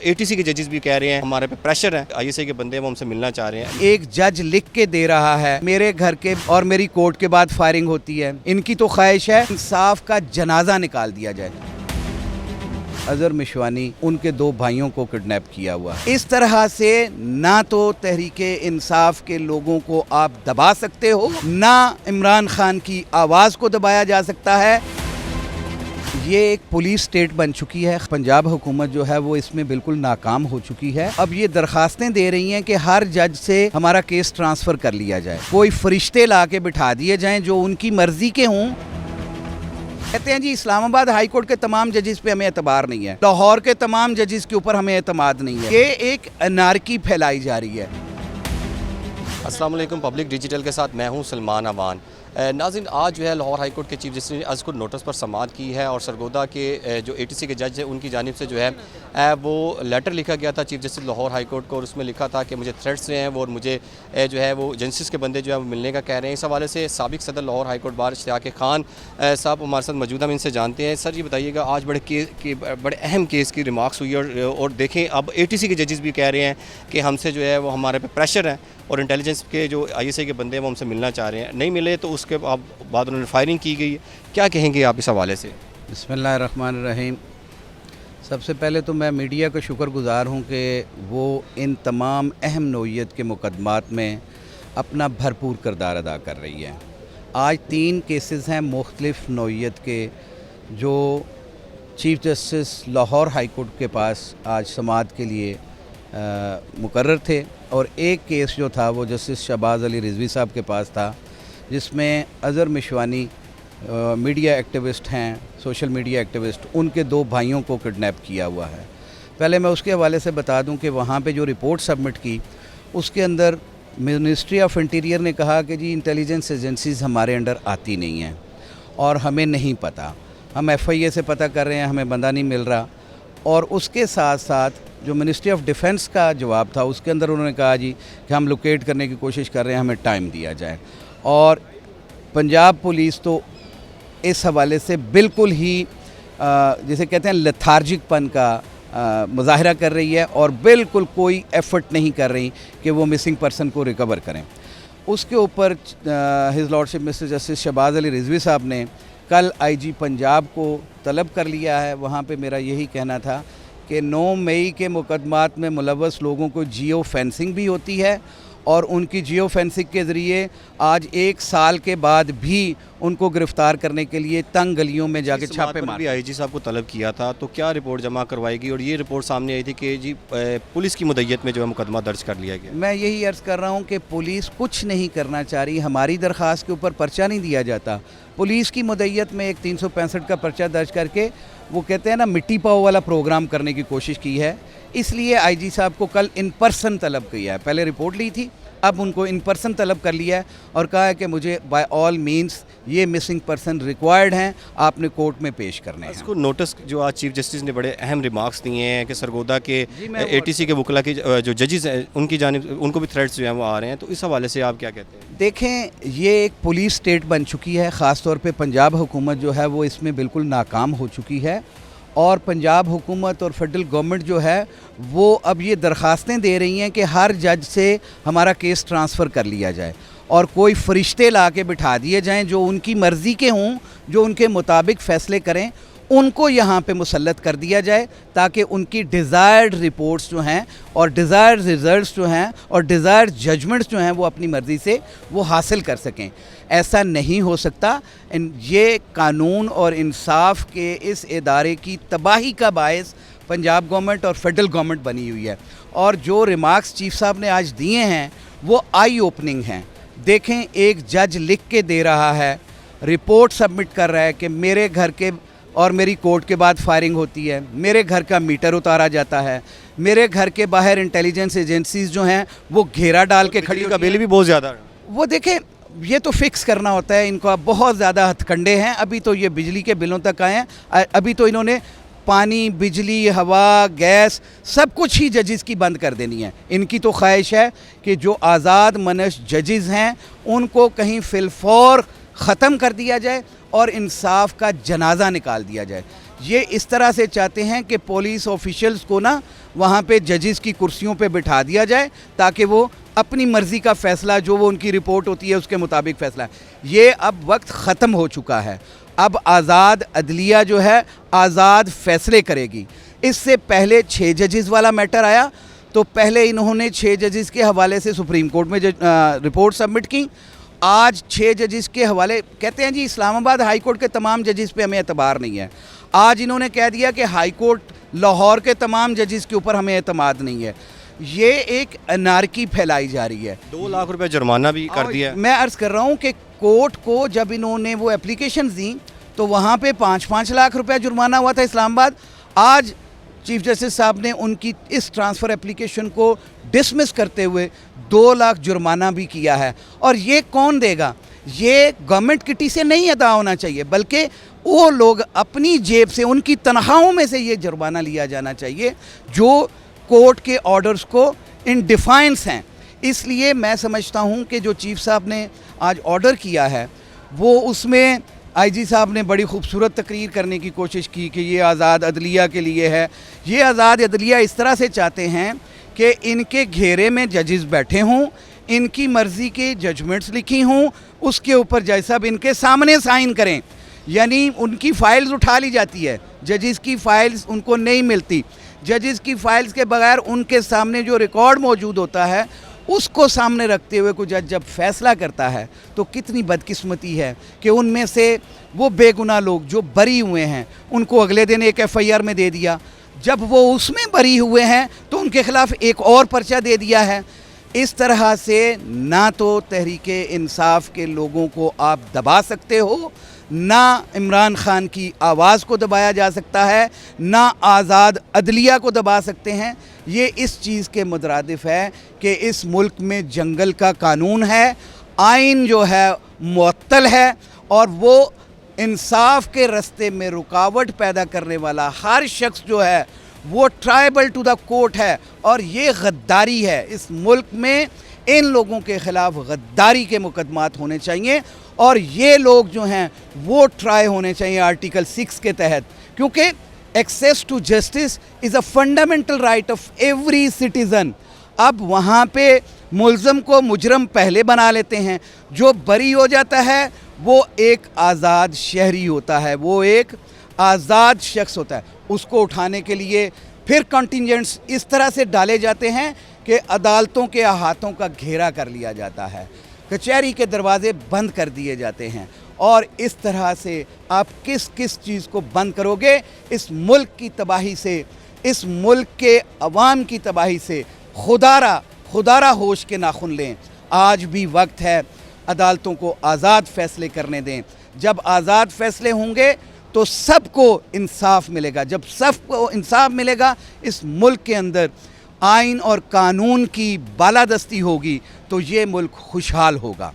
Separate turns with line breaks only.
ATC के जजेस भी कह रहे हैं हमारे पे प्रेशर है, आईएसआई के बंदे वो हमसे मिलना चाह रहे हैं।
एक जज लिख के दे रहा है मेरे घर के और मेरी कोर्ट के बाद फायरिंग होती है। इनकी तो ख्वाहिश है इंसाफ का जनाजा निकाल दिया जाए। अजहर मिशवानी उनके 2 भाइयों को किडनैप किया हुआ। इस तरह से ना तो तहरीके इंसाफ के लोगों को आप दबा सकते हो, ना इमरान खान की आवाज़ को दबाया जा सकता है। ये एक पुलिस स्टेट बन चुकी है। पंजाब हुकूमत जो है वो इसमें बिल्कुल नाकाम हो चुकी है। अब ये दरखास्तें दे रही हैं कि हर जज से हमारा केस ट्रांसफ़र कर लिया जाए, कोई फरिश्ते ला के बिठा दिए जाएं जो उनकी मर्जी के हों। कहते हैं जी इस्लामाबाद हाई कोर्ट के तमाम जजेस पे हमें एतबार नहीं है, लाहौर के तमाम जजेस के ऊपर हमें एतमाद नहीं है। ये एक अनारकी फैलाई जा रही है।
अस्सलाम वालेकुम, पब्लिक डिजिटल के साथ मैं हूं सलमान अवान। नाज़रीन, आज जो है लाहौर हाई कोर्ट के चीफ जस्टिस ने अज़कुर नोटिस पर समाअत की है और सरगोदा के जो एटीसी के जज हैं उनकी जानिब से जो है वो लेटर लिखा गया था chief justice Lahore high court को, और उसमें लिखा था कि मुझे थ्रेट्स हैं वो, और मुझे जो है वो एजेंसीज़ के बंदे जो है वो मिलने का कह रहे हैं। इस हवाले से साबिक सदर Lahore high court bar Ishtiyaq Khan साहब हमारे साथ मौजूद, हम इनसे जानते हैं। सर ये बताइएगा, आज बड़े अहम केस की रिमार्क्स हुई और देखें अब एटीसी के जजेस भी कह रहे हैं कि हमसे जो है वो हमारे पे प्रेशर है और इंटेलिजेंस के जो आईएसआई के बंदे हैं वो हमसे मिलना चाह रहे हैं, नहीं मिले तो उसके बाद उन्होंने फायरिंग की गई। क्या कहेंगे आप इस हवाले से?
बिस्मिल्लाहिर्रहमानिर्रहीम। सबसे पहले तो मैं मीडिया का शुक्रगुज़ार हूँ कि वो इन तमाम अहम नौइयत के मुकदमात में अपना भरपूर किरदार अदा कर रही है। आज 3 केसेस हैं मुख्तलिफ़ नौइयत के जो chief justice Lahore high court के पास आज समाअत के लिए मुकर्रर थे, और एक केस जो था वो जस्टिस शहबाज अली रिजवी साहब के पास था, जिसमें अज़हर मिशवानी मीडिया एक्टिविस्ट हैं, सोशल मीडिया एक्टिविस्ट, उनके 2 भाइयों को किडनैप किया हुआ है। पहले मैं उसके हवाले से बता दूं कि वहाँ पे जो रिपोर्ट सबमिट की उसके अंदर मिनिस्ट्री ऑफ इंटीरियर ने कहा कि जी इंटेलिजेंस एजेंसीज़ हमारे अंडर आती नहीं हैं और हमें नहीं पता, हम FIA से पता कर रहे हैं, हमें बंदा नहीं मिल रहा। और उसके साथ साथ जो मिनिस्ट्री ऑफ डिफेंस का जवाब था उसके अंदर उन्होंने कहा जी कि हम लोकेट करने की कोशिश कर रहे हैं, हमें टाइम दिया जाए। और पंजाब पुलिस तो इस हवाले से बिल्कुल ही जिसे कहते हैं लेथार्जिकपन का मुजाहरा कर रही है और बिल्कुल कोई एफ़र्ट नहीं कर रही कि वो मिसिंग पर्सन को रिकवर करें। उसके ऊपर his lordship mister justice Shahbaz Ali Rizvi sahab ने कल IG पंजाब को तलब कर लिया है। वहाँ पे मेरा यही कहना था कि 9 मई के मुकदमात में मुलव्वस लोगों को जियो फेंसिंग भी होती है और उनकी जियो फेंसिंग के ज़रिए आज 1 साल के बाद भी उनको गिरफ़्तार करने के लिए तंग गलियों में जाके छापे मार।
IG साहब को तलब किया था, तो क्या रिपोर्ट जमा करवाएगी? और ये रिपोर्ट सामने आई थी कि जी पुलिस की मुद्दत में जो है मुकदमा दर्ज कर लिया गया।
मैं यही अर्ज़ कर रहा हूँ कि पुलिस कुछ नहीं करना चाह रही। हमारी दरख्वास्त के ऊपर पर्चा नहीं दिया जाता। पुलिस की मुद्दत में एक 365 का पर्चा दर्ज करके वो कहते हैं ना मिट्टी पाव वाला प्रोग्राम करने की कोशिश की है। इसलिए IG साहब को कल इन पर्सन तलब किया है। पहले रिपोर्ट ली थी, अब उनको इन पर्सन तलब कर लिया है और कहा है कि मुझे बाय ऑल मींस ये मिसिंग पर्सन रिक्वायर्ड हैं, आपने कोर्ट में पेश करने हैं।
इसको नोटिस जो आज चीफ जस्टिस ने बड़े अहम रिमार्क्स दिए हैं कि सरगोदा के एटीसी के वकला की जो जजेस हैं उनकी जानिब उनको भी थ्रेट्स जो हैं वो आ रहे हैं, तो इस हवाले से आप क्या कहते हैं?
देखें, ये एक पुलिस स्टेट बन चुकी है। ख़ास तौर पे पंजाब हुकूमत जो है वो इसमें बिल्कुल नाकाम हो चुकी है और पंजाब हुकूमत और फेडरल गवर्नमेंट जो है वो अब ये दरखास्तें दे रही हैं कि हर जज से हमारा केस ट्रांसफ़र कर लिया जाए और कोई फरिश्ते ला के बिठा दिए जाएं जो उनकी मर्ज़ी के हों, जो उनके मुताबिक फ़ैसले करें, उनको यहाँ पे मुसल्लत कर दिया जाए ताकि उनकी डिज़ायर्ड रिपोर्ट्स जो हैं और डिज़ायर्ड रिज़ल्ट्स जो हैं और डिज़ायर्ड जजमेंट्स जो हैं वो अपनी मर्ज़ी से वो हासिल कर सकें। ऐसा नहीं हो सकता। ये कानून और इंसाफ के इस इदारे की तबाही का बायस पंजाब गवर्नमेंट और फेडरल गवर्नमेंट बनी हुई है। और जो रिमार्क्स चीफ साहब ने आज दिए हैं वो आई ओपनिंग हैं। देखें, एक जज लिख के दे रहा है, रिपोर्ट सबमिट कर रहा है कि मेरे घर के और मेरी कोर्ट के बाद फायरिंग होती है, मेरे घर का मीटर उतारा जाता है, मेरे घर के बाहर इंटेलिजेंस एजेंसीज़ जो हैं वो घेरा डाल के खड़ी,
का बिल भी बहुत ज़्यादा है।
वो देखें, ये तो फिक्स करना होता है इनको। अब बहुत ज़्यादा हथकंडे हैं। अभी तो ये बिजली के बिलों तक आए हैं। अभी तो इन्होंने पानी, बिजली, हवा, गैस सब कुछ ही जजेस की बंद कर देनी है। इनकी तो ख्वाहिश है कि जो आज़ाद मनश जजेस हैं उनको कहीं फिलफौर ख़त्म कर दिया जाए और इंसाफ का जनाजा निकाल दिया जाए। ये इस तरह से चाहते हैं कि पुलिस ऑफिशियल्स को ना वहाँ पे जजेस की कुर्सियों पे बिठा दिया जाए ताकि वो अपनी मर्ज़ी का फ़ैसला जो वो उनकी रिपोर्ट होती है उसके मुताबिक फ़ैसला। ये अब वक्त ख़त्म हो चुका है। अब आज़ाद अदलिया जो है आज़ाद फ़ैसले करेगी। इससे पहले 6 जजेस वाला मैटर आया तो पहले इन्होंने 6 जजेस के हवाले से सुप्रीम कोर्ट में रिपोर्ट सबमिट की। आज 6 जजेस के हवाले कहते हैं जी इस्लामाबाद हाई कोर्ट के तमाम जजेस पे हमें एतबार नहीं है। आज इन्होंने कह दिया कि हाई कोर्ट लाहौर के तमाम जजेस के ऊपर हमें एतमाद नहीं है। ये एक अनारकी फैलाई जा रही है।
2 लाख रुपए जुर्माना भी कर दिया।
मैं अर्ज़ कर रहा हूँ कि कोर्ट को जब इन्होंने वो एप्लीकेशन दी तो वहाँ पे 5-5 लाख रुपया जुर्माना हुआ था इस्लामाबाद। आज चीफ जस्टिस साहब ने उनकी इस ट्रांसफ़र एप्लीकेशन को डिसमिस करते हुए 2 लाख जुर्माना भी किया है। और ये कौन देगा? ये गवर्नमेंट किटी से नहीं अदा होना चाहिए बल्कि वो लोग अपनी जेब से उनकी तनख्वाहों में से ये जुर्माना लिया जाना चाहिए जो कोर्ट के ऑर्डर्स को इन डिफाइंस हैं। इसलिए मैं समझता हूँ कि जो चीफ साहब ने आज ऑर्डर किया है वो उसमें आईजी साहब ने बड़ी खूबसूरत तकरीर करने की कोशिश की कि ये आज़ाद अदलिया के लिए है। ये आज़ाद अदलिया इस तरह से चाहते हैं कि इनके घेरे में जजेस बैठे हों, इनकी मर्ज़ी के जजमेंट्स लिखी हों, उसके ऊपर जज साहब इनके सामने साइन करें। यानी उनकी फ़ाइल्स उठा ली जाती है, जजेस की फ़ाइल्स उनको नहीं मिलती। जजेस की फ़ाइल्स के बगैर उनके सामने जो रिकॉर्ड मौजूद होता है उसको सामने रखते हुए कोई जज जब फैसला करता है तो कितनी बदकिस्मती है कि उनमें से वो बेगुनाह लोग जो बरी हुए हैं उनको अगले दिन एक एफआईआर में दे दिया। जब वो उसमें बरी हुए हैं तो उनके ख़िलाफ़ एक और पर्चा दे दिया है। इस तरह से ना तो तहरीक इंसाफ के लोगों को आप दबा सकते हो, ना इमरान खान की आवाज़ को दबाया जा सकता है, ना आज़ाद अदलिया को दबा सकते हैं। ये इस चीज़ के मुतरादिफ है कि इस मुल्क में जंगल का कानून है, आइन जो है मुअत्तल है और वो इंसाफ के रास्ते में रुकावट पैदा करने वाला हर शख्स जो है वो ट्राइबल टू द कोर्ट है। और ये गद्दारी है। इस मुल्क में इन लोगों के ख़िलाफ़ गद्दारी के मुकदमात होने चाहिए और ये लोग जो हैं वो ट्राई होने चाहिए आर्टिकल 6 के तहत, क्योंकि access to justice is a fundamental right of every citizen. अब वहाँ पे मुल्ज़म को मुजरम पहले बना लेते हैं, जो बरी हो जाता है वो एक आज़ाद शहरी होता है, वो एक आज़ाद शख्स होता है। उसको उठाने के लिए फिर कंटिजेंट्स इस तरह से डाले जाते हैं कि अदालतों के अहातों का घेरा कर लिया जाता है, कचहरी के दरवाज़े बंद कर दिए जाते हैं। और इस तरह से आप किस किस चीज़ को बंद करोगे? इस मुल्क की तबाही से, इस मुल्क के अवाम की तबाही से खुदारा होश के नाखुन लें। आज भी वक्त है, अदालतों को आज़ाद फ़ैसले करने दें। जब आज़ाद फ़ैसले होंगे तो सबको इंसाफ मिलेगा। जब सबको इंसाफ मिलेगा, इस मुल्क के अंदर आइन और कानून की बालादस्ती होगी तो ये मुल्क खुशहाल होगा।